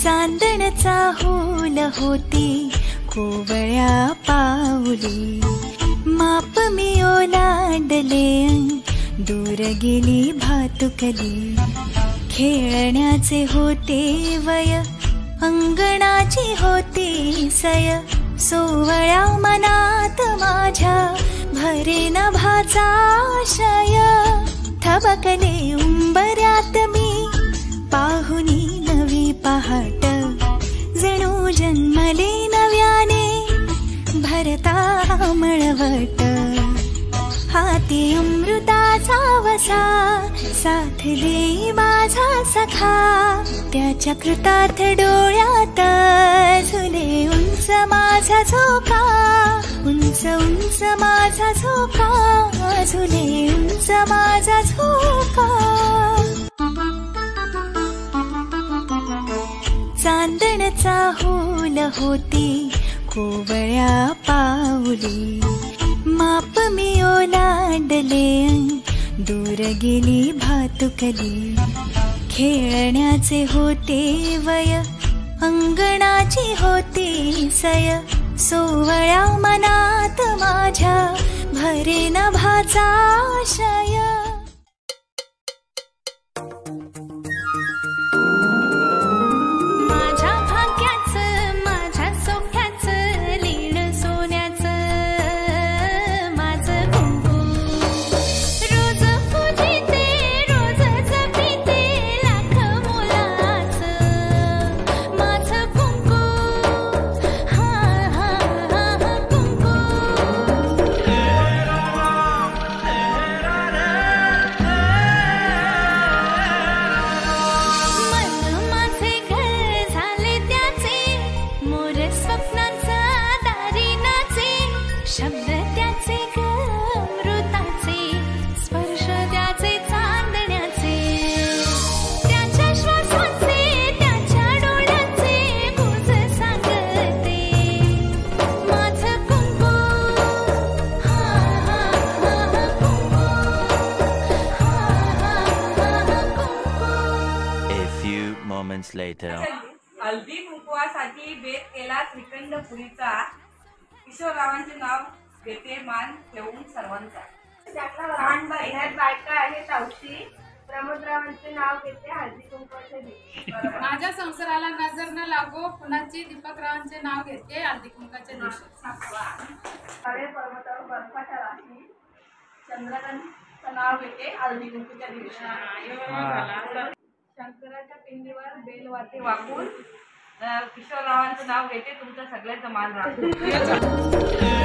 चांदणचा hole होती कोवळ्या पाऊली, माप मी ओलांडले दूर गेली भातुकली. खेळण्याचे होते वय अंगणाची होती सय, सोवळ्या मनात माझ्या भरे नभाचा आशय. थबकले उंबऱ्यात मी पाहुनी नवी पहाट, जणू जन्मले नव्याने भरता मळवट. हाती अमृताचा वसा साथ देई माझा सखा, त्याच्या कृतार्थ डोळ्यात झुले उंच माझा झोका. उंच उंच माझा झोका, झुले उंच माझा झोका. चांदणचा होल होती कोवळ्या पाऊली, माप मी ओलांडले दूर गेली भातुकली. खेळण्याचे होते वय अंगणाची होती सय, सोवळ्या मनात माझ्या भरे नभाचा आशय. हल्दी कुंकवासाठी बेत केला श्रीखंड पुरीचा, किशोररावांचे नाव घेते मान ठेवून सर्वांचा. ह्यात बायका आहेत औशी, प्रमोदरावांचे नाव घेते हळदी कुंकवाच्या दिवशी. माझ्या संसाराला नजर न लागो कुणाची, दीपकरावांचे नाव घेते हळदी कुंकवाच्या दिवशी. हरे पर्वतावर बर्फाच्या राशी, चंद्रकांतचं नाव घेते हळदी कुंकवाच्या दिवशी. शंकराच्या पिंडीवर बेलवाते वाकून किशोररावांचं नाव घेते तुमच्या सगळ्यांचं मान राखून.